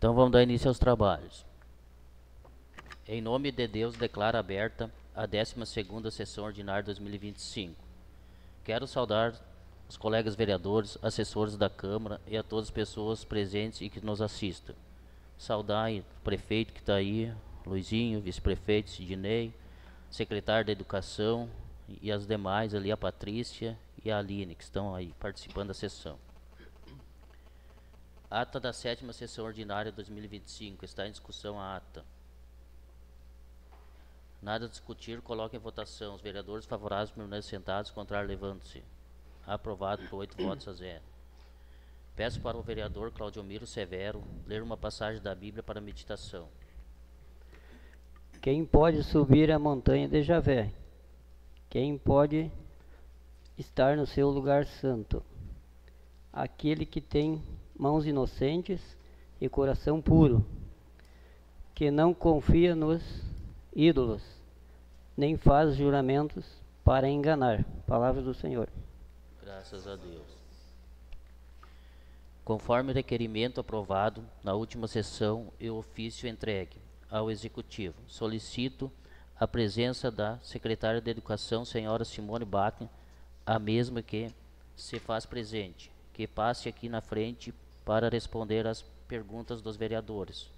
Então vamos dar início aos trabalhos. Em nome de Deus, declaro aberta a 12ª sessão ordinária de 2025. Quero saudar os colegas vereadores, assessores da Câmara e a todas as pessoas presentes e que nos assistam. Saudar o prefeito que está aí, Luizinho, vice-prefeito Sidney, secretário da Educação e as demais ali, a Patrícia e a Aline, que estão aí participando da sessão. Ata da 7ª sessão ordinária de 2025. Está em discussão a ata. Nada a discutir, coloque em votação. Os vereadores favoráveis permanecem sentados, contrário levante-se. Aprovado por 8 votos a 0. Peço para o vereador Claudiomiro Severo ler uma passagem da Bíblia para meditação. Quem pode subir a montanha de Javé? Quem pode estar no seu lugar santo? Aquele que tem mãos inocentes e coração puro, que não confia nos ídolos, nem faz juramentos para enganar. Palavra do Senhor. Graças a Deus. Conforme o requerimento aprovado na última sessão e o ofício entregue ao Executivo, solicito a presença da Secretária de Educação, senhora Simone Bach, a mesma que se faz presente, que passe aqui na frente para responder às perguntas dos vereadores.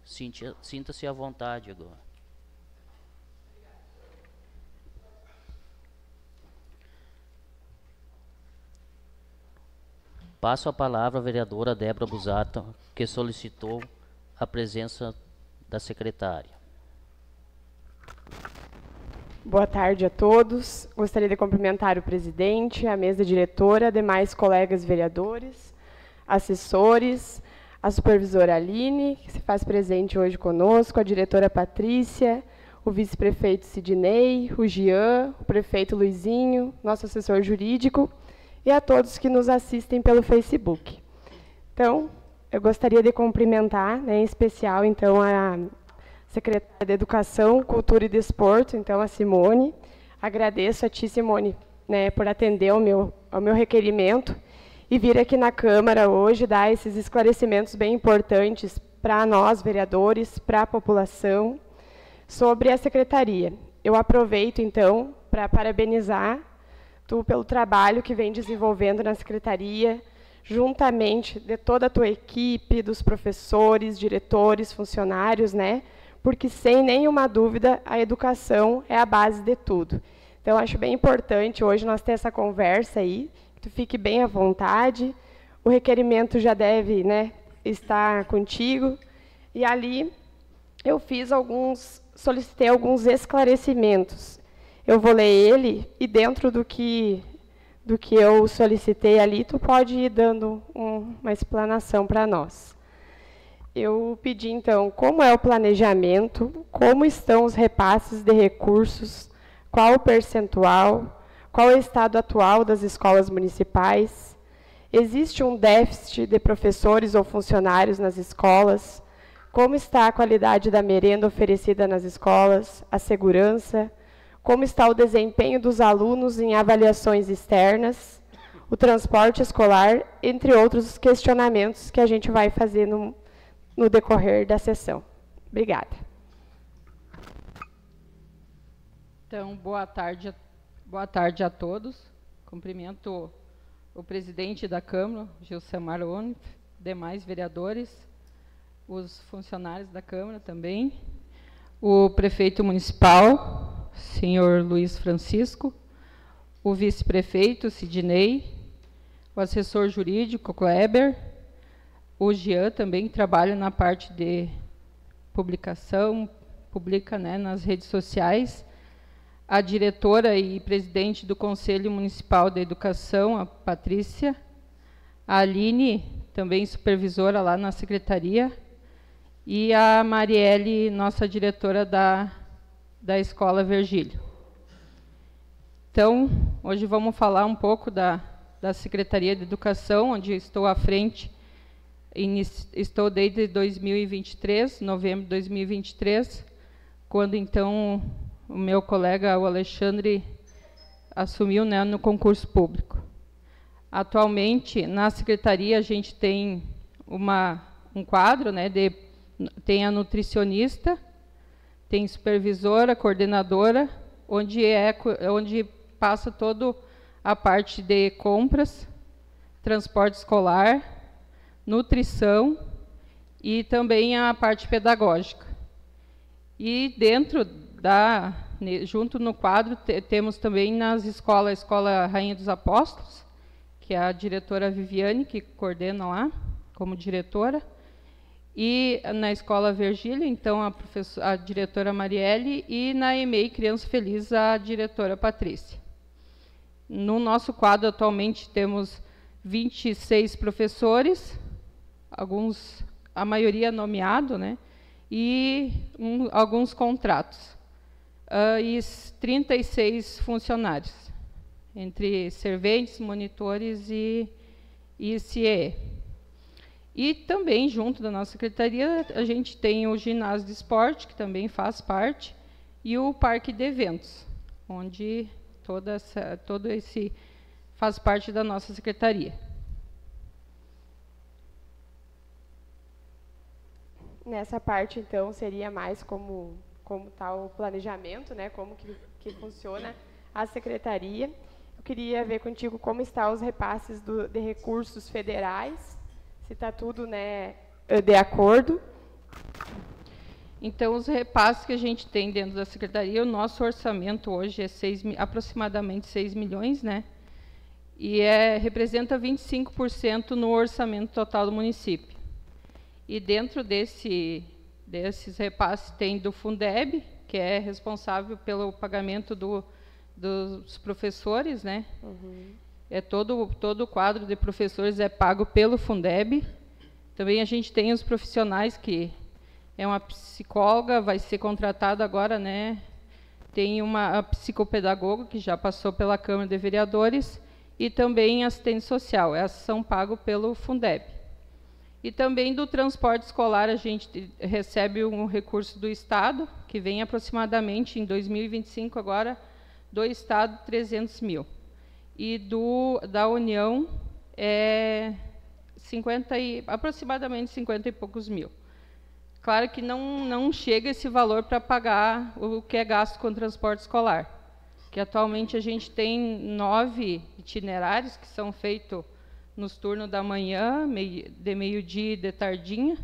Sinta-se à vontade agora. Passo a palavra à vereadora Débora Busato, que solicitou a presença da secretária. Boa tarde a todos. Gostaria de cumprimentar o presidente, a mesa diretora, demais colegas vereadores, assessores, a supervisora Aline, que se faz presente hoje conosco, a diretora Patrícia, o vice-prefeito Sidney, o Jean, o prefeito Luizinho, nosso assessor jurídico, e a todos que nos assistem pelo Facebook. Então, eu gostaria de cumprimentar, em especial, então, a secretária de Educação, Cultura e Desporto, então, a Simone. Agradeço a ti, Simone, por atender ao meu requerimento e vir aqui na Câmara hoje dar esses esclarecimentos bem importantes para nós, vereadores, para a população, sobre a secretaria. Eu aproveito, então, para parabenizar tu pelo trabalho que vem desenvolvendo na secretaria, juntamente de toda a tua equipe, dos professores, diretores, funcionários, porque, sem nenhuma dúvida, a educação é a base de tudo. Então, acho bem importante hoje nós ter essa conversa aí, que tu fique bem à vontade. O requerimento já deve, estar contigo. E ali eu solicitei alguns esclarecimentos. Eu vou ler ele e, dentro do que eu solicitei ali, tu pode ir dando uma explanação para nós. Eu pedi, então, como é o planejamento, como estão os repasses de recursos, qual o percentual, qual é o estado atual das escolas municipais, existe um déficit de professores ou funcionários nas escolas, como está a qualidade da merenda oferecida nas escolas, a segurança, como está o desempenho dos alunos em avaliações externas, o transporte escolar, entre outros questionamentos que a gente vai fazer no decorrer da sessão. Obrigada. Então, boa tarde a todos. Cumprimento o presidente da Câmara, Gilcemar Onif, demais vereadores, os funcionários da Câmara também, o prefeito municipal, senhor Luiz Francisco, o vice-prefeito Sidney, o assessor jurídico Kleber, o Jean também trabalha na parte de publicação, publica nas redes sociais, a diretora e presidente do Conselho Municipal de Educação, a Patrícia, a Aline, também supervisora lá na secretaria, e a Marielle, nossa diretora da Escola Virgílio. Então, hoje vamos falar um pouco da Secretaria de Educação, onde estou à frente. Estou desde 2023, novembro de 2023, quando, então, o meu colega, o Alexandre, assumiu no concurso público. Atualmente, na secretaria, a gente tem um quadro, né, tem a nutricionista, tem supervisora, coordenadora, onde passa toda a parte de compras, transporte escolar, nutrição e também a parte pedagógica. E junto no quadro, temos também nas escolas, a Escola Rainha dos Apóstolos, que é a diretora Viviane, que coordena lá, como diretora, e na Escola Virgílio, então, a diretora Marielle, e na EMEI Criança Feliz, a diretora Patrícia. No nosso quadro, atualmente, temos 26 professores, a maioria nomeado, né, e alguns contratos, e 36 funcionários, entre serventes, monitores e CIE. E também, junto da nossa secretaria, a gente tem o ginásio de esporte, que também faz parte, e o parque de eventos, onde todo esse faz parte da nossa secretaria. Nessa parte, então, seria mais como está o planejamento, né, como que funciona a secretaria. Eu queria ver contigo como estão os repasses de recursos federais, se está tudo, né, de acordo. Então, os repasses que a gente tem dentro da secretaria, o nosso orçamento hoje é aproximadamente 6 milhões, né? E representa 25% no orçamento total do município. E dentro desses repasses tem do Fundeb, que é responsável pelo pagamento dos professores, né? Uhum. Todo o quadro de professores é pago pelo Fundeb. Também a gente tem os profissionais, que é uma psicóloga, vai ser contratada agora, né? Tem uma psicopedagoga, que já passou pela Câmara de Vereadores, e também assistente social. Essas são pagos pelo Fundeb. E também do transporte escolar, a gente recebe um recurso do Estado, que vem aproximadamente, em 2025, agora, do Estado, 300 mil. E da União, aproximadamente 50 e poucos mil. Claro que não chega esse valor para pagar o que é gasto com transporte escolar, que atualmente a gente tem 9 itinerários que são feitos nos turnos da manhã, de meio-dia e de tardinha,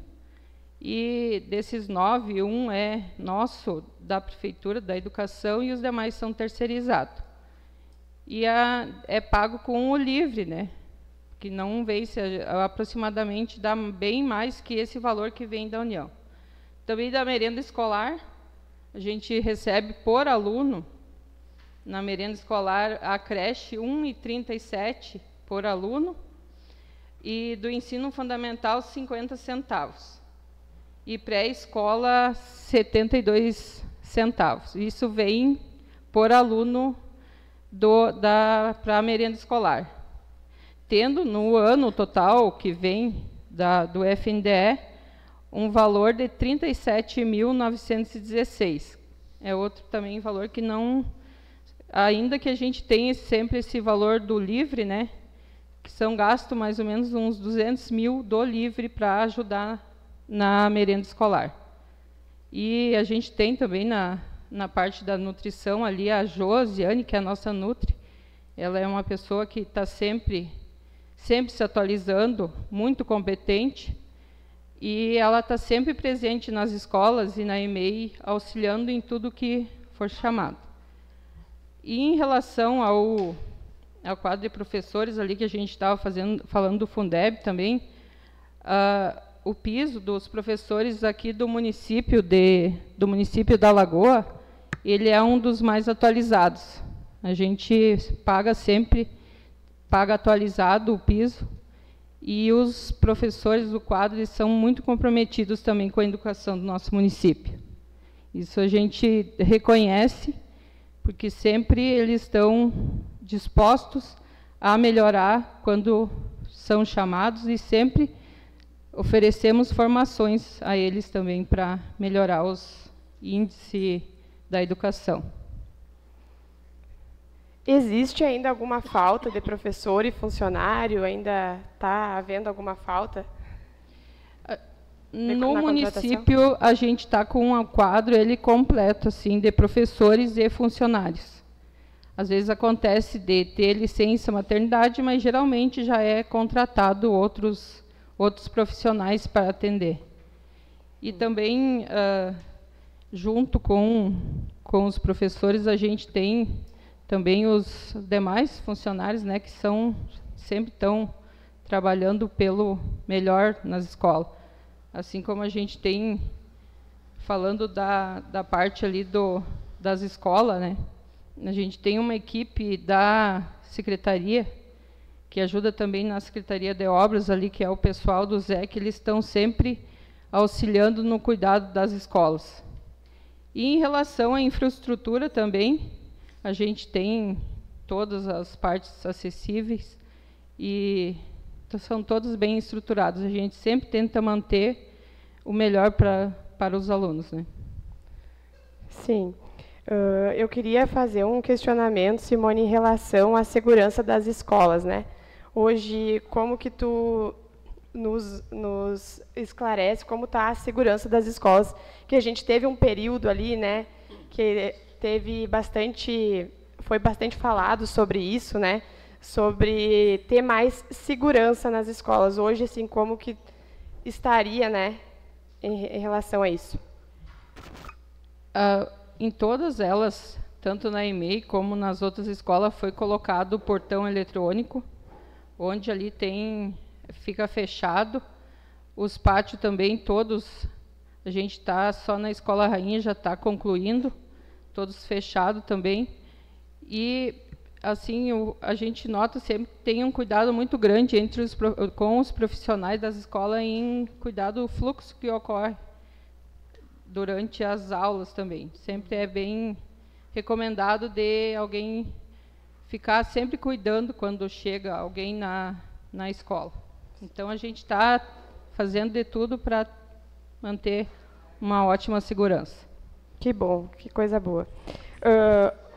e desses 9, um é nosso, da Prefeitura, da Educação, e os demais são terceirizados. E é pago com o livre, né? Que não vem, aproximadamente dá bem mais que esse valor que vem da União. Também da merenda escolar, a gente recebe por aluno, na merenda escolar, a creche, R$ 1,37 por aluno, e do ensino fundamental, 50 centavos. E pré-escola, 72 centavos. Isso vem por aluno para a merenda escolar. Tendo no ano total que vem do FNDE um valor de 37.916. É outro também valor que não... Ainda que a gente tenha sempre esse valor do livre, né, que são gastos mais ou menos uns 200 mil do livre para ajudar na merenda escolar. E a gente tem também na parte da nutrição ali a Josiane, que é a nossa Nutri. Ela é uma pessoa que está sempre se atualizando, muito competente, e ela está sempre presente nas escolas e na EMEI, auxiliando em tudo que for chamado. E em relação ao quadro de professores ali que a gente estava falando do Fundeb também, o piso dos professores aqui do município da Lagoa, ele é um dos mais atualizados. A gente paga atualizado o piso, e os professores do quadro eles são muito comprometidos também com a educação do nosso município. Isso a gente reconhece, porque sempre eles estão dispostos a melhorar quando são chamados, e sempre oferecemos formações a eles também para melhorar os índices da educação. Existe ainda alguma falta de professor e funcionário? Ainda está havendo alguma falta? No município, a gente está com um quadro ele completo assim, de professores e funcionários. Às vezes acontece de ter licença maternidade, mas geralmente já é contratado outros profissionais para atender. E também, junto com os professores, a gente tem também os demais funcionários, né, que sempre estão trabalhando pelo melhor nas escolas. Assim como a gente tem, falando da parte ali das escolas, né, a gente tem uma equipe da secretaria, que ajuda também na Secretaria de Obras, ali, que é o pessoal do Zé, que eles estão sempre auxiliando no cuidado das escolas. E em relação à infraestrutura também, a gente tem todas as partes acessíveis e são todas bem estruturadas. A gente sempre tenta manter o melhor para os alunos, né? Sim. Eu queria fazer um questionamento, Simone, em relação à segurança das escolas, né? Hoje, como que tu nos esclarece como está a segurança das escolas? Que a gente teve um período ali, né, que foi bastante falado sobre isso, né? Sobre ter mais segurança nas escolas. Hoje, assim, como que estaria, né, em relação a isso? Em todas elas, tanto na EMEI como nas outras escolas, foi colocado o portão eletrônico, onde ali fica fechado. Os pátios também, todos, a gente está só na Escola Rainha, já está concluindo, todos fechados também. E, assim, a gente nota sempre que tem um cuidado muito grande com os profissionais das escolas em cuidar do fluxo que ocorre durante as aulas também. Sempre é bem recomendado de alguém ficar sempre cuidando quando chega alguém na escola. Então, a gente está fazendo de tudo para manter uma ótima segurança. Que bom, que coisa boa.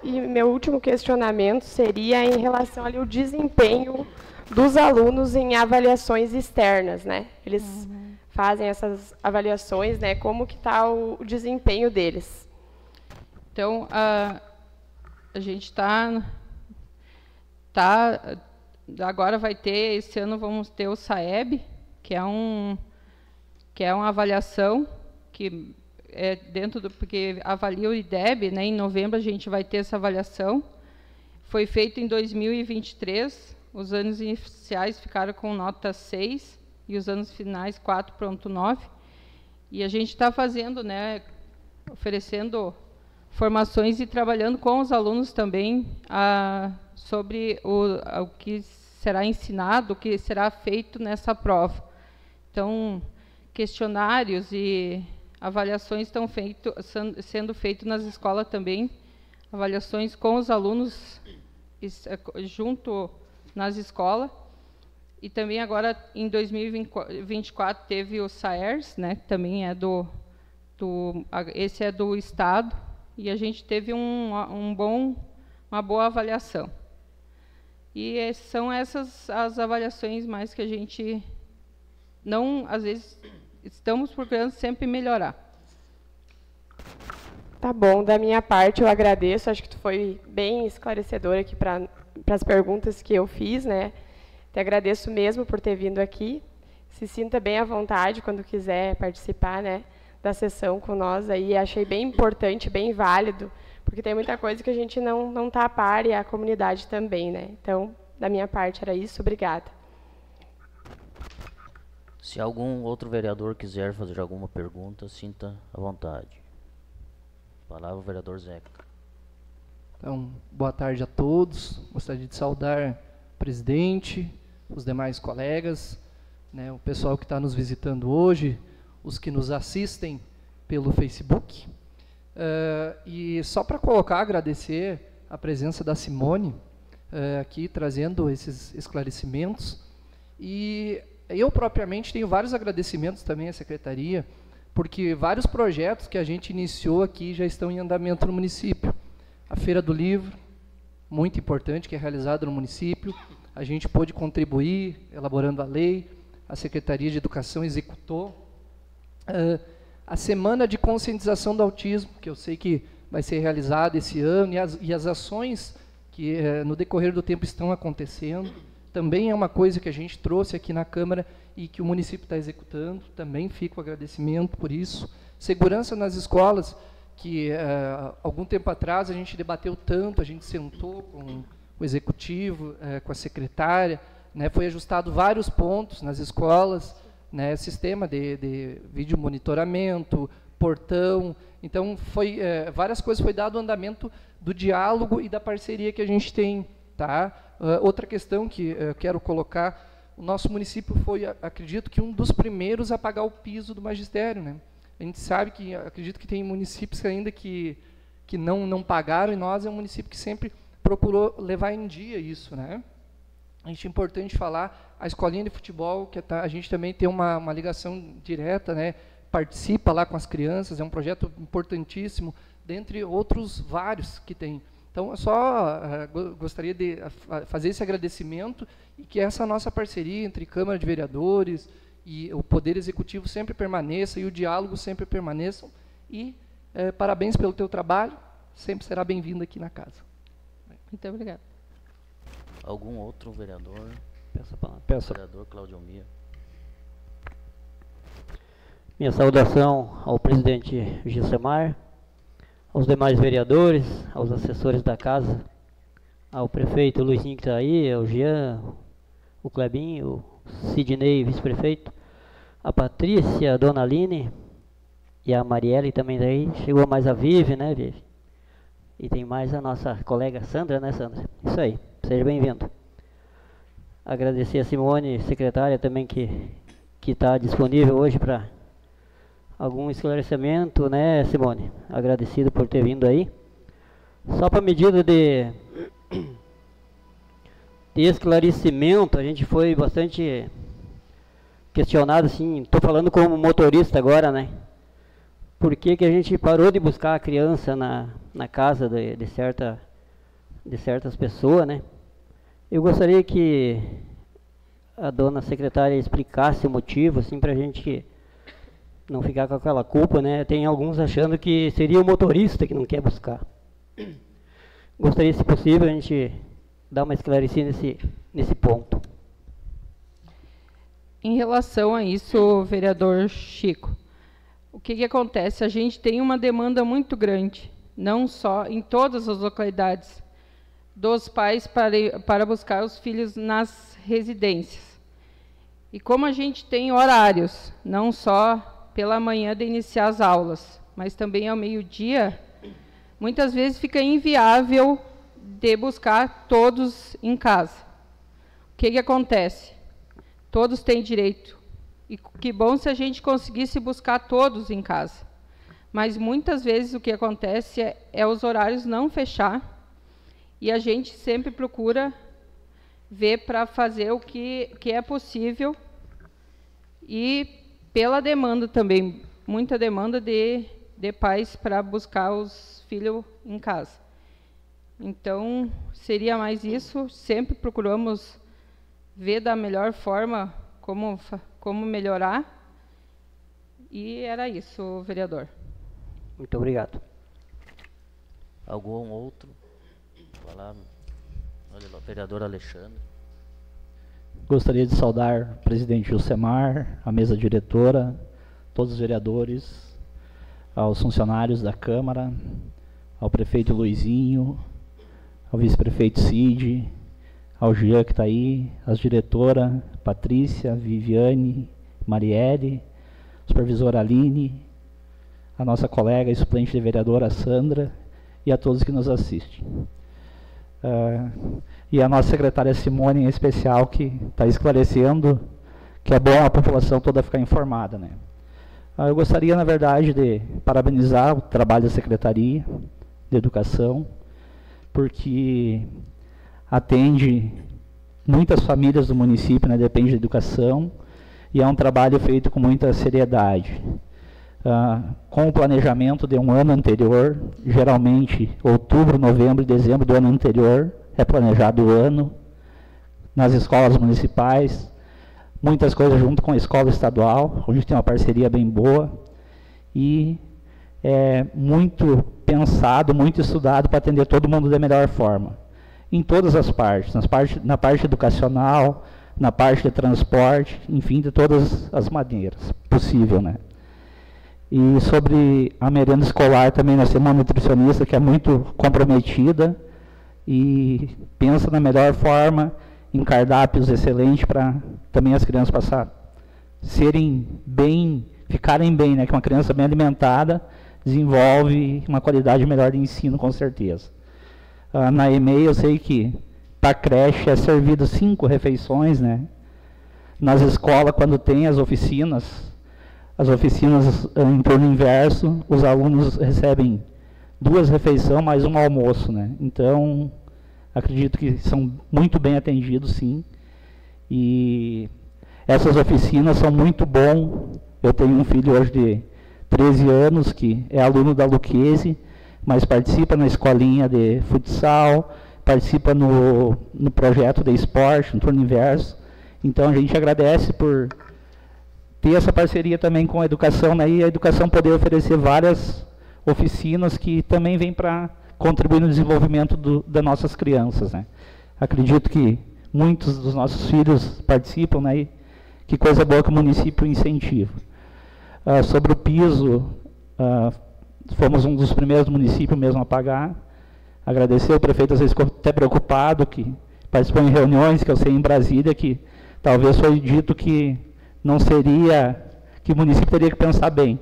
E meu último questionamento seria em relação ali ao desempenho dos alunos em avaliações externas, né? Eles fazem essas avaliações, né? Como que está o desempenho deles? Então, a gente agora vai ter, esse ano vamos ter o SAEB, que é uma avaliação que é porque avalia o IDEB, né? Em novembro a gente vai ter essa avaliação. Foi feito em 2023, os anos iniciais ficaram com nota 6 e os anos finais 4.9. E a gente está fazendo, né, oferecendo formações e trabalhando com os alunos também sobre o que será ensinado, o que será feito nessa prova. Então, questionários e avaliações estão sendo feitas nas escolas também, avaliações com os alunos junto nas escolas. E também agora, em 2024, teve o SAERS, né, que também é esse é do Estado, e a gente teve uma boa avaliação. E são essas as avaliações mais que a gente às vezes, estamos procurando sempre melhorar. Tá bom, da minha parte eu agradeço, acho que tu foi bem esclarecedor aqui para as perguntas que eu fiz, né? Te agradeço mesmo por ter vindo aqui. Se sinta bem à vontade quando quiser participar, né, da sessão com nós aí. Achei bem importante, bem válido, porque tem muita coisa que a gente não está a par e a comunidade também, né? Então, da minha parte era isso. Obrigada. Se algum outro vereador quiser fazer alguma pergunta, sinta à vontade. Palavra o vereador Zeca. Então, boa tarde a todos. Gostaria de saudar o presidente, os demais colegas, né, o pessoal que está nos visitando hoje, os que nos assistem pelo Facebook. E só para agradecer a presença da Simone aqui, trazendo esses esclarecimentos. E eu, propriamente, tenho vários agradecimentos também à Secretaria, porque vários projetos que a gente iniciou aqui já estão em andamento no município. A Feira do Livro, muito importante que é realizada no município. A gente pôde contribuir elaborando a lei, a Secretaria de Educação executou. A Semana de Conscientização do Autismo, que eu sei que vai ser realizada esse ano, e as ações que no decorrer do tempo estão acontecendo, também é uma coisa que a gente trouxe aqui na Câmara e que o município está executando, também fica o agradecimento por isso. Segurança nas escolas, que algum tempo atrás a gente debateu tanto, a gente sentou com o executivo, com a secretária, né, foi ajustado vários pontos nas escolas, né, sistema de vídeo monitoramento, portão, então várias coisas foi dado andamento do diálogo e da parceria que a gente tem, tá? Outra questão que eu quero colocar, o nosso município foi, acredito que um dos primeiros a pagar o piso do magistério, né? A gente sabe que, acredito que tem municípios ainda que não pagaram, e nós é um município que sempre procurou levar em dia isso, né? A gente é importante falar, a escolinha de futebol, que a gente também tem uma ligação direta, né? Participa lá com as crianças, é um projeto importantíssimo, dentre outros vários que tem. Então, eu só gostaria de fazer esse agradecimento e que essa nossa parceria entre Câmara de Vereadores e o Poder Executivo sempre permaneça e o diálogo sempre permaneçam. E parabéns pelo teu trabalho, sempre será bem-vindo aqui na casa. Muito obrigada. Algum outro vereador? Peço. Vereador Claudio Almir. Minha saudação ao presidente Gilsemar, aos demais vereadores, aos assessores da casa, ao prefeito Luizinho que está aí, ao Jean, o Clebinho, o Sidney, vice-prefeito, a Patrícia, a Dona Aline e a Marielle também daí. Chegou mais a Vive, né, Vive? E tem mais a nossa colega Sandra, né, Sandra? Isso aí, seja bem-vindo. Agradecer a Simone, secretária também, que está disponível hoje para algum esclarecimento, né, Simone? Agradecido por ter vindo aí. Só para medida de esclarecimento, a gente foi bastante questionado, assim, estou falando como motorista agora, né? Por que a gente parou de buscar a criança na casa de certas pessoas, né? Eu gostaria que a dona secretária explicasse o motivo, assim, para a gente não ficar com aquela culpa, né? Tem alguns achando que seria o motorista que não quer buscar. Gostaria, se possível, a gente dar uma esclarecida nesse ponto. Em relação a isso, vereador Chico, o que acontece? A gente tem uma demanda muito grande, não só em todas as localidades, dos pais para buscar os filhos nas residências. E como a gente tem horários, não só pela manhã de iniciar as aulas, mas também ao meio-dia, muitas vezes fica inviável de buscar todos em casa. O que acontece? Todos têm direito. E que bom se a gente conseguisse buscar todos em casa. Mas muitas vezes o que acontece é os horários não fechar, e a gente sempre procura ver para fazer o que é possível, e pela demanda também, muita demanda de pais para buscar os filhos em casa. Então, seria mais isso, sempre procuramos ver da melhor forma como melhorar, e era isso, vereador. Muito obrigado. Algum outro? Falar, vereador Alexandre. Gostaria de saudar o presidente Gilsemar, a mesa diretora, todos os vereadores, aos funcionários da Câmara, ao prefeito Luizinho, ao vice-prefeito Cid, ao Jean que está aí, às diretoras Patrícia, Viviane, Marielle, supervisora Aline, a nossa colega e suplente de vereadora Sandra, e a todos que nos assistem. E a nossa secretária Simone, em especial, que está esclarecendo, que é bom a população toda ficar informada, né? Eu gostaria, na verdade, de parabenizar o trabalho da Secretaria de Educação, porque atende muitas famílias do município, né, depende da educação, e é um trabalho feito com muita seriedade. Com o planejamento de um ano anterior, geralmente outubro, novembro e dezembro do ano anterior, é planejado o ano, nas escolas municipais, muitas coisas junto com a escola estadual, onde tem uma parceria bem boa, e é muito pensado, muito estudado para atender todo mundo da melhor forma, em todas as partes, na parte educacional, na parte de transporte, enfim, de todas as maneiras possível, né? E sobre a merenda escolar também nós temos uma nutricionista que é muito comprometida e pensa na melhor forma, em cardápios excelentes para também as crianças ficarem bem, né? Que uma criança bem alimentada desenvolve uma qualidade melhor de ensino, com certeza. Na EMEI eu sei que para a creche é servido 5 refeições, né? Nas escolas, quando tem as oficinas em turno inverso, os alunos recebem 2 refeições mais um almoço, né? Então, acredito que são muito bem atendidos, sim. E essas oficinas são muito bom. Eu tenho um filho hoje de 13 anos, que é aluno da Luquezzi, mas participa na escolinha de futsal, participa no projeto de esporte, no turno inverso. Então, a gente agradece por ter essa parceria também com a educação, né, e a educação poder oferecer várias oficinas que também vêm para contribuir no desenvolvimento das nossas crianças, né. Acredito que muitos dos nossos filhos participam, né, e que coisa boa que o município incentiva. Sobre o piso, fomos um dos primeiros municípios mesmo a pagar. Agradecer, o prefeito às vezes ficou até preocupado, que participou em reuniões, que eu sei em Brasília, que talvez foi dito que não seria, que o município teria que pensar bem.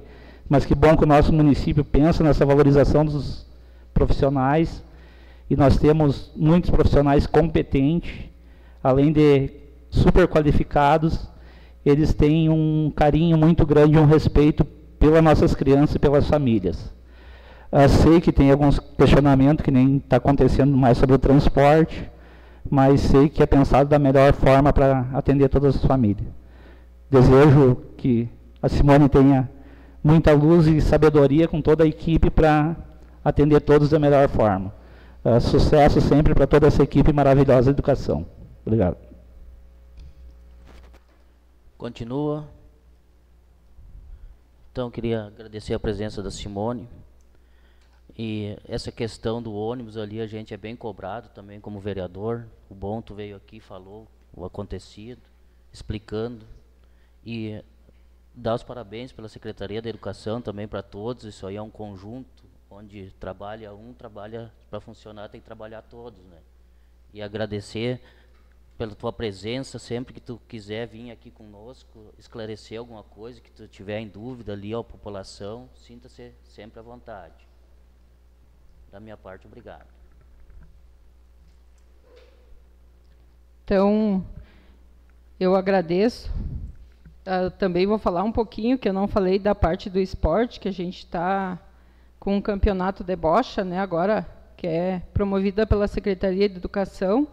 Mas que bom que o nosso município pensa nessa valorização dos profissionais, e nós temos muitos profissionais competentes, além de super qualificados, eles têm um carinho muito grande, um respeito pelas nossas crianças e pelas famílias. Sei que tem alguns questionamentos que nem está acontecendo mais sobre o transporte, mas sei que é pensado da melhor forma para atender todas as famílias. Desejo que a Simone tenha muita luz e sabedoria com toda a equipe para atender todos da melhor forma. Sucesso sempre para toda essa equipe maravilhosa de educação. Obrigado. Continua. Então, queria agradecer a presença da Simone. E essa questão do ônibus ali, a gente é bem cobrado também como vereador. O Bonto veio aqui e falou o acontecido, explicando. E dar os parabéns pela Secretaria da Educação também para todos. Isso aí é um conjunto, onde trabalha para funcionar, tem que trabalhar todos, né? E agradecer pela tua presença, sempre que tu quiser vir aqui conosco, esclarecer alguma coisa que tu tiver em dúvida ali, a população, sinta-se sempre à vontade. Da minha parte, obrigado. Então, eu agradeço. Também vou falar um pouquinho, que eu não falei da parte do esporte, que a gente está com um campeonato de bocha, né, agora, que é promovida pela Secretaria de Educação.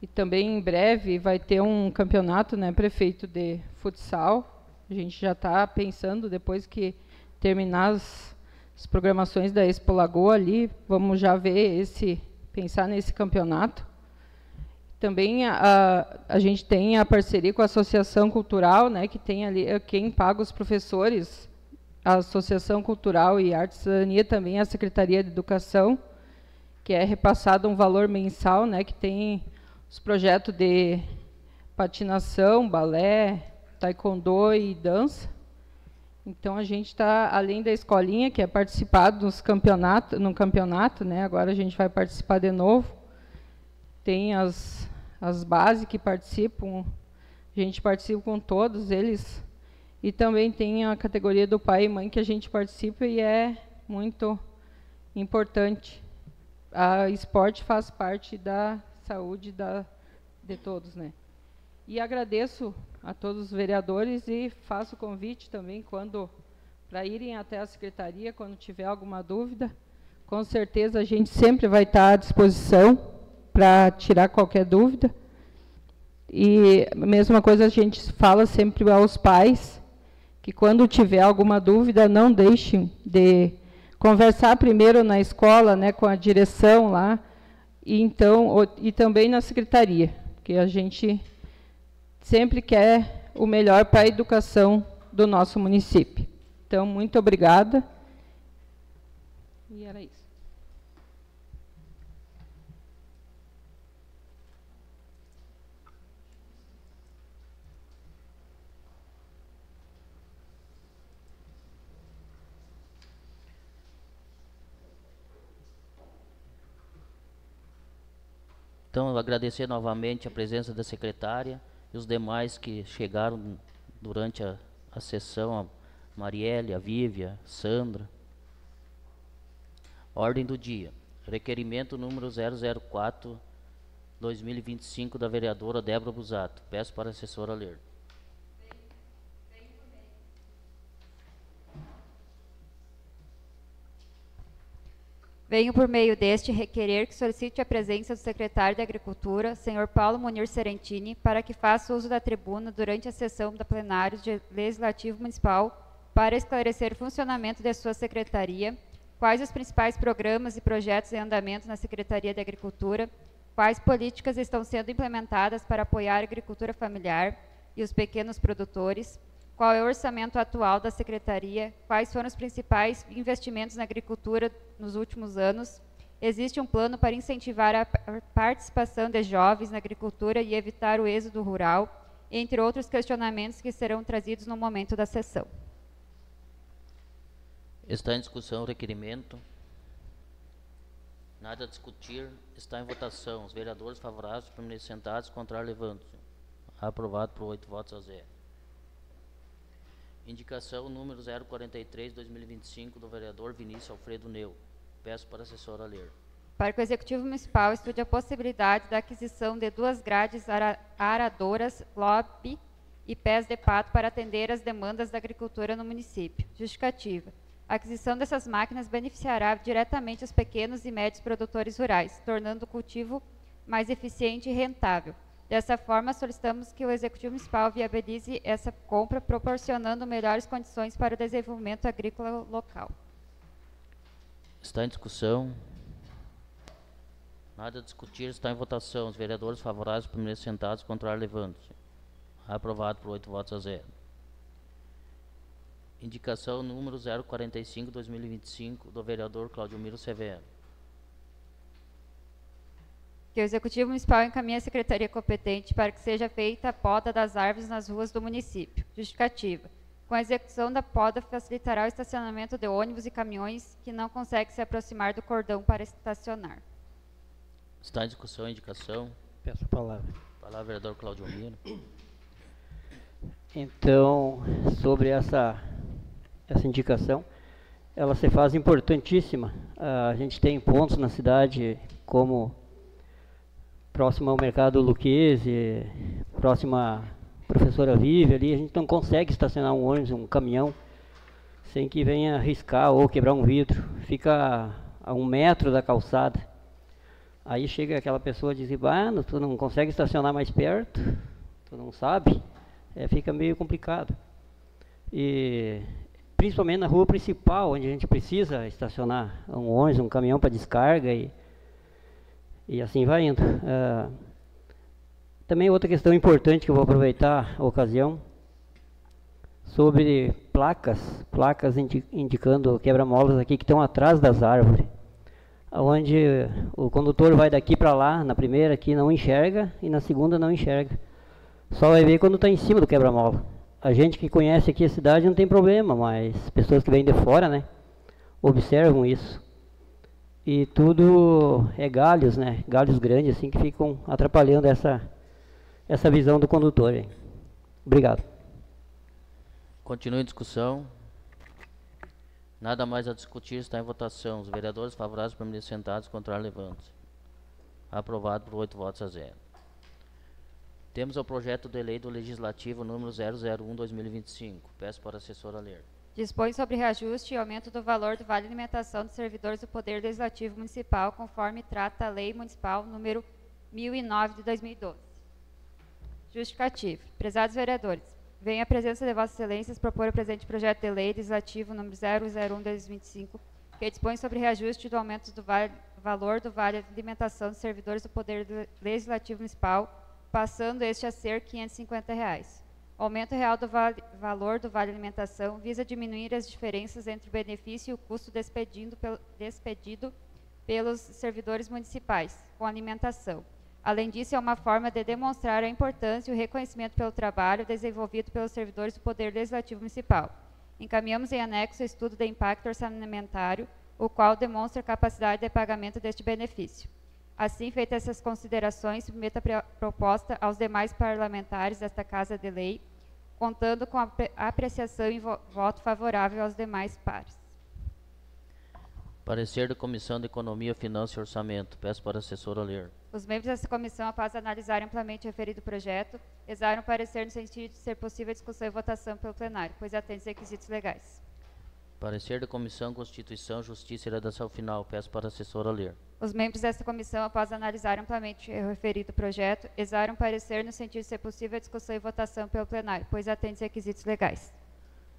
E também em breve vai ter um campeonato, né, prefeito, de futsal. A gente já está pensando, depois que terminar as programações da Expo Lagoa ali, vamos já ver pensar nesse campeonato. Também a gente tem a parceria com a Associação Cultural, né, que tem ali quem paga os professores, a Associação Cultural e Arte e Cidadania, também a Secretaria de Educação, que é repassado um valor mensal, né, que tem os projetos de patinação, balé, taekwondo e dança. Então, a gente está, além da escolinha, que é participado no campeonato, né, agora a gente vai participar de novo. Tem as bases que participam, a gente participa com todos eles. E também tem a categoria do pai e mãe, que a gente participa e é muito importante. A esporte faz parte da saúde de todos, né? E agradeço a todos os vereadores e faço o convite também para irem até a secretaria quando tiver alguma dúvida. Com certeza a gente sempre vai estar à disposição para tirar qualquer dúvida. E a mesma coisa a gente fala sempre aos pais, que quando tiver alguma dúvida, não deixem de conversar primeiro na escola, né, com a direção lá, e também na secretaria, porque a gente sempre quer o melhor para a educação do nosso município. Então, muito obrigada. E era isso. Então, eu agradecer novamente a presença da secretária e os demais que chegaram durante a sessão, a Marielle, a Vívia, Sandra. Ordem do dia. Requerimento número 004/2025 da vereadora Débora Busato. Peço para a assessora ler. Venho por meio deste requerer que solicite a presença do secretário da Agricultura, senhor Paulo Munir Serentini, para que faça uso da tribuna durante a sessão da plenário de Legislativo Municipal para esclarecer o funcionamento de sua secretaria, quais os principais programas e projetos em andamento na Secretaria de Agricultura, quais políticas estão sendo implementadas para apoiar a agricultura familiar e os pequenos produtores, qual é o orçamento atual da Secretaria, quais foram os principais investimentos na agricultura nos últimos anos, existe um plano para incentivar a participação de jovens na agricultura e evitar o êxodo rural, entre outros questionamentos que serão trazidos no momento da sessão. Está em discussão o requerimento. Nada a discutir. Está em votação. Os vereadores favoráveis permaneçam sentados, contrário levantam-se. Aprovado por 8 votos a 0. Indicação número 043/2025 do vereador Vinícius Alfredo Neu. Peço para a assessora ler. Para que o Executivo Municipal estude a possibilidade da aquisição de 2 grades aradoras, lobby e pés de pato para atender às demandas da agricultura no município. Justificativa. A aquisição dessas máquinas beneficiará diretamente os pequenos e médios produtores rurais, tornando o cultivo mais eficiente e rentável. Dessa forma, solicitamos que o Executivo Municipal viabilize essa compra, proporcionando melhores condições para o desenvolvimento agrícola local. Está em discussão. Nada a discutir. Está em votação. Os vereadores favoráveis permaneçam sentados, contrário levantam-se. Aprovado por 8 votos a 0. Indicação número 045/2025 do vereador Claudiomiro Severo. Que o Executivo Municipal encaminhe a Secretaria competente para que seja feita a poda das árvores nas ruas do município. Justificativa. Com a execução da poda, facilitará o estacionamento de ônibus e caminhões que não conseguem se aproximar do cordão para estacionar. Está em discussão a indicação. Peço a palavra. Palavra vereador Claudiomiro. Então, sobre essa indicação, ela se faz importantíssima. A gente tem pontos na cidade como próximo ao mercado Luquezzi, próxima professora Vive ali, a gente não consegue estacionar um ônibus, um caminhão, sem que venha riscar ou quebrar um vidro. Fica a 1 metro da calçada. Aí chega aquela pessoa e diz, tu não consegue estacionar mais perto, tu não sabe, fica meio complicado. E principalmente na rua principal, onde a gente precisa estacionar um ônibus, um caminhão para descarga e assim vai indo. Também outra questão importante que eu vou aproveitar a ocasião, sobre placas indicando quebra-molas aqui que estão atrás das árvores, onde o condutor vai daqui para lá, na primeira aqui não enxerga e na segunda não enxerga. Só vai ver quando está em cima do quebra-mola. A gente que conhece aqui a cidade não tem problema, mas pessoas que vêm de fora, né, observam isso. E tudo é galhos, né? Galhos grandes assim que ficam atrapalhando essa visão do condutor. Hein? Obrigado. Continua em discussão. Nada mais a discutir. Está em votação. Os vereadores favoráveis permanecem sentados, contrário levantam-se. Aprovado por 8 votos a 0. Temos o projeto de lei do Legislativo número 001/2025. Peço para a assessora ler. Dispõe sobre reajuste e aumento do valor do Vale Alimentação dos servidores do Poder Legislativo Municipal, conforme trata a Lei Municipal número 1009 de 2012. Justificativo. Prezados vereadores, venho à presença de Vossas Excelências propor o presente projeto de lei legislativo número 001/2025, que dispõe sobre reajuste do aumento do valor do vale alimentação dos servidores do Poder Legislativo Municipal, passando este a ser R$ 550. O aumento real do valor do vale alimentação visa diminuir as diferenças entre o benefício e o custo despedido pelos servidores municipais com alimentação. Além disso, é uma forma de demonstrar a importância e o reconhecimento pelo trabalho desenvolvido pelos servidores do Poder Legislativo Municipal. Encaminhamos em anexo o estudo de impacto orçamentário, o qual demonstra a capacidade de pagamento deste benefício. Assim, feitas essas considerações, submeto a proposta aos demais parlamentares desta Casa de Lei, contando com a apreciação e voto favorável aos demais pares. Parecer da Comissão de Economia, Finanças e Orçamento. Peço para a assessora ler. Os membros dessa comissão, após analisar amplamente o referido projeto, exaram parecer no sentido de ser possível a discussão e votação pelo plenário, pois atende os requisitos legais. Parecer da Comissão Constituição, Justiça e Redação Final. Peço para a assessora ler. Os membros desta comissão, após analisar amplamente o referido projeto, exaram parecer no sentido de ser possível a discussão e votação pelo plenário, pois atende os requisitos legais.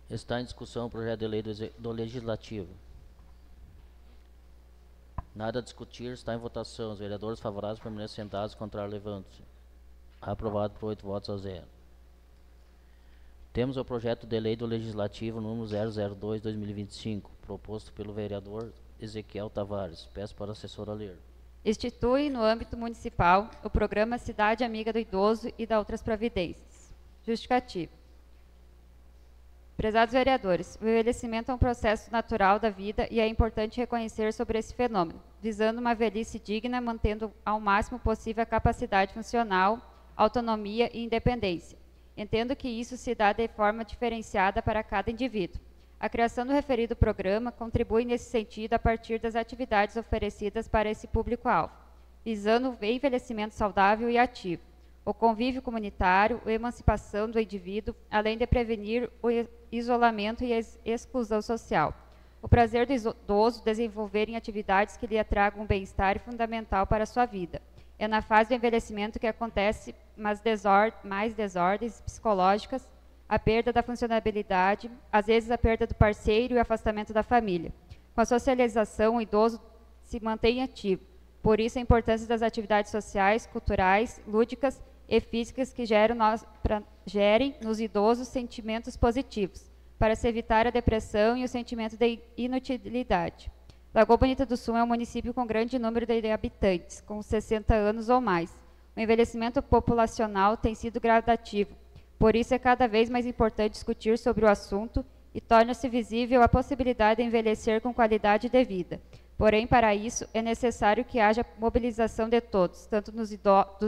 Está em discussão o projeto de lei do Legislativo. Nada a discutir, está em votação. Os vereadores favoráveis permanecem sentados, contrário levante-se. Aprovado por 8 votos a 0. Temos o projeto de lei do Legislativo número 002/2025, proposto pelo vereador Ezequiel Tavares. Peço para a assessora ler. Institui, no âmbito municipal, o programa Cidade Amiga do Idoso e da outras providências. Justificativo. Prezados vereadores, o envelhecimento é um processo natural da vida e é importante reconhecer sobre esse fenômeno, visando uma velhice digna, mantendo ao máximo possível a capacidade funcional, autonomia e independência. Entendo que isso se dá de forma diferenciada para cada indivíduo. A criação do referido programa contribui nesse sentido a partir das atividades oferecidas para esse público-alvo, visando o envelhecimento saudável e ativo, o convívio comunitário, a emancipação do indivíduo, além de prevenir o isolamento e a exclusão social. O prazer do idoso desenvolver em atividades que lhe tragam um bem-estar fundamental para a sua vida. É na fase do envelhecimento que acontece mais desordens psicológicas, a perda da funcionabilidade, às vezes a perda do parceiro e o afastamento da família. Com a socialização, o idoso se mantém ativo. Por isso, a importância das atividades sociais, culturais, lúdicas e físicas que gerem nos idosos sentimentos positivos, para se evitar a depressão e o sentimento de inutilidade. Lagoa Bonita do Sul é um município com grande número de habitantes, com 60 anos ou mais. O envelhecimento populacional tem sido gradativo, por isso é cada vez mais importante discutir sobre o assunto e torna-se visível a possibilidade de envelhecer com qualidade de vida. Porém, para isso, é necessário que haja mobilização de todos, tanto dos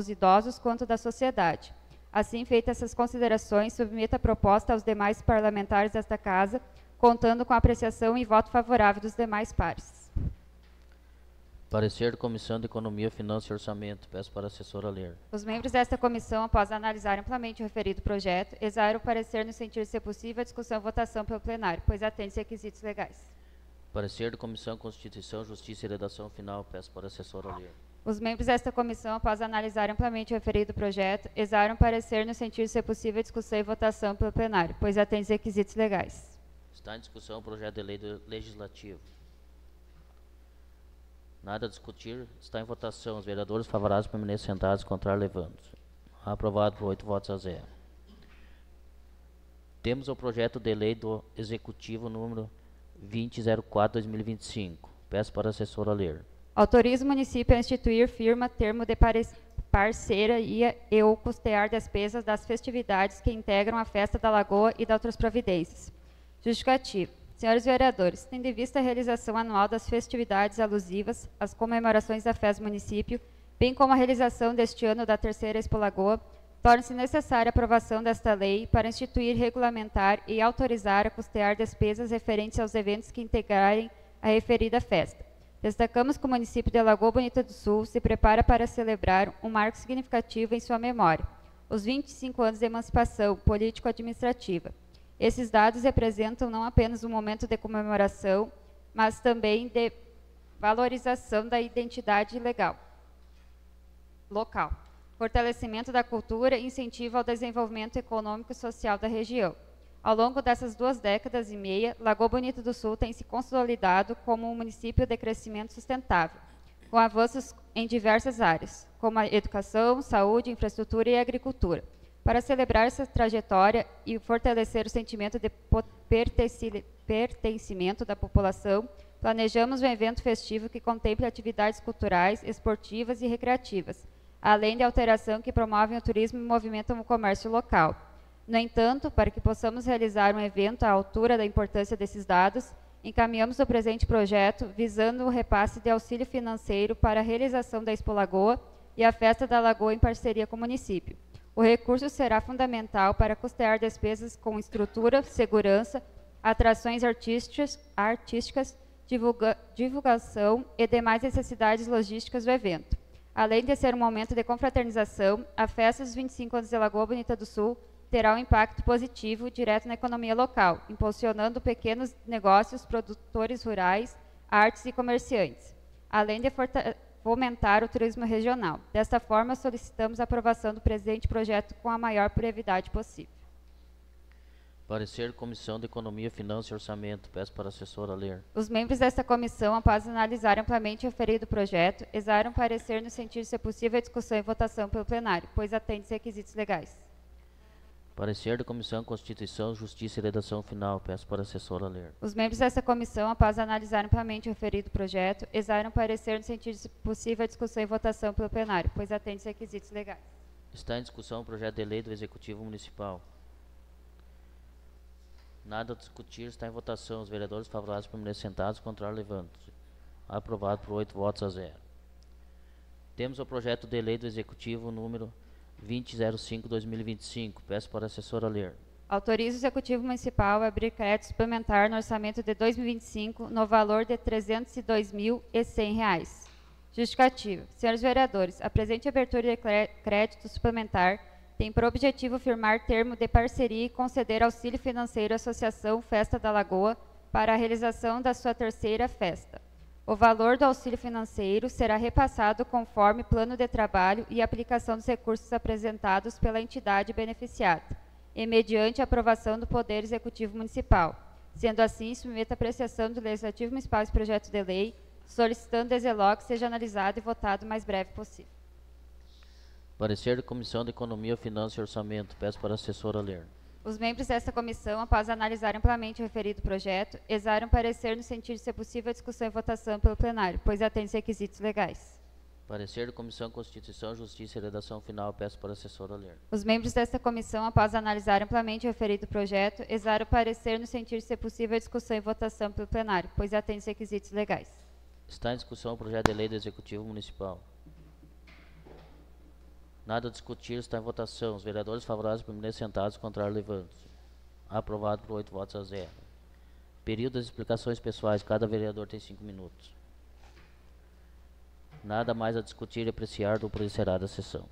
idosos quanto da sociedade. Assim, feitas essas considerações, submeto a proposta aos demais parlamentares desta Casa, contando com a apreciação e voto favorável dos demais pares. Parecer da Comissão de Economia, Finanças e Orçamento. Peço para a assessora ler. Os membros desta comissão, após analisar amplamente o referido projeto, exaram o parecer no sentido de ser possível a discussão e votação pelo plenário, pois atende os requisitos legais. Parecer da Comissão Constituição, Justiça e Redação Final. Peço para a assessora ler. Os membros desta comissão, após analisar amplamente o referido projeto, exaram parecer no sentido de ser possível a discussão e votação pelo plenário, pois atende os requisitos legais. Está em discussão o projeto de lei do Legislativo. Nada a discutir, está em votação. Os vereadores favoráveis permanecem sentados, contrário levante-se. Aprovado por 8 votos a 0. Temos o projeto de lei do Executivo número 2004/2025. Peço para a assessora ler. Autoriza o município a instituir firma termo de parceira e o custear despesas das festividades que integram a Festa da Lagoa e de outras providências. Justificativo. Senhores vereadores, tendo em vista a realização anual das festividades alusivas às comemorações da festa do município, bem como a realização deste ano da terceira Expo Lagoa, torna-se necessária a aprovação desta lei para instituir, regulamentar e autorizar a custear despesas referentes aos eventos que integrarem a referida festa. Destacamos que o município de Lagoa Bonita do Sul se prepara para celebrar um marco significativo em sua memória, os 25 anos de emancipação político-administrativa. Esses dados representam não apenas um momento de comemoração, mas também de valorização da identidade local, fortalecimento da cultura e incentivo ao desenvolvimento econômico e social da região. Ao longo dessas 2 décadas e meia, Lagoa Bonita do Sul tem se consolidado como um município de crescimento sustentável, com avanços em diversas áreas, como a educação, saúde, infraestrutura e agricultura. Para celebrar essa trajetória e fortalecer o sentimento de pertencimento da população, planejamos um evento festivo que contemple atividades culturais, esportivas e recreativas, além de alteração que promovem o turismo e movimentam o comércio local. No entanto, para que possamos realizar um evento à altura da importância desses dados, encaminhamos o presente projeto visando o repasse de auxílio financeiro para a realização da Expo Lagoa e a Festa da Lagoa em parceria com o município. O recurso será fundamental para custear despesas com estrutura, segurança, atrações artísticas, divulgação e demais necessidades logísticas do evento. Além de ser um momento de confraternização, a festa dos 25 anos de Lagoa Bonita do Sul terá um impacto positivo direto na economia local, impulsionando pequenos negócios, produtores rurais, artes e comerciantes, além de fomentar o turismo regional. Desta forma, solicitamos a aprovação do presente projeto com a maior brevidade possível. Parecer Comissão de Economia, Finanças e Orçamento. Peço para a assessora ler. Os membros desta comissão, após analisar amplamente o referido projeto, exaram parecer no sentido de ser possível a discussão e votação pelo plenário, pois atende-se a requisitos legais. Parecer da Comissão Constituição, Justiça e Redação Final. Peço para a assessora ler. Os membros desta comissão, após analisar amplamente o referido projeto, exaram parecer no sentido de ser possível a discussão e votação pelo plenário, pois atende-se a requisitos legais. Está em discussão o projeto de lei do Executivo Municipal. Nada a discutir, está em votação. Os vereadores favoráveis permanecem sentados, contrário levantam-se. Aprovado por 8 votos a 0. Temos o projeto de lei do Executivo número 2005-2025. Peço para a assessora ler. Autoriza o Executivo Municipal a abrir crédito suplementar no orçamento de 2025 no valor de R$ 302.100. Justificativa. Senhores vereadores, a presente abertura de crédito suplementar tem por objetivo firmar termo de parceria e conceder auxílio financeiro à Associação Festa da Lagoa para a realização da sua 3ª festa. O valor do auxílio financeiro será repassado conforme plano de trabalho e aplicação dos recursos apresentados pela entidade beneficiada, e mediante a aprovação do Poder Executivo Municipal. Sendo assim, submeta a apreciação do Legislativo Municipal esse projeto de lei, solicitando desde logo que seja analisado e votado o mais breve possível. Parecer da Comissão de Economia, Finanças e Orçamento. Peço para a assessora ler. Os membros desta comissão, após analisar amplamente o referido projeto, exaram parecer no sentido de ser possível a discussão e votação pelo plenário, pois atende requisitos legais. Parecer da Comissão Constituição, Justiça e Redação Final. Peço para a assessora ler. Os membros desta comissão, após analisar amplamente o referido projeto, exaram parecer no sentido de ser possível a discussão e votação pelo plenário, pois atende requisitos legais. Está em discussão o projeto de lei do Executivo Municipal. Nada a discutir, está em votação. Os vereadores favoráveis permanecem sentados, contrário levantam-se. Aprovado por 8 votos a 0. Período das explicações pessoais. Cada vereador tem 5 minutos. Nada mais a discutir e apreciar, do encerrada a sessão.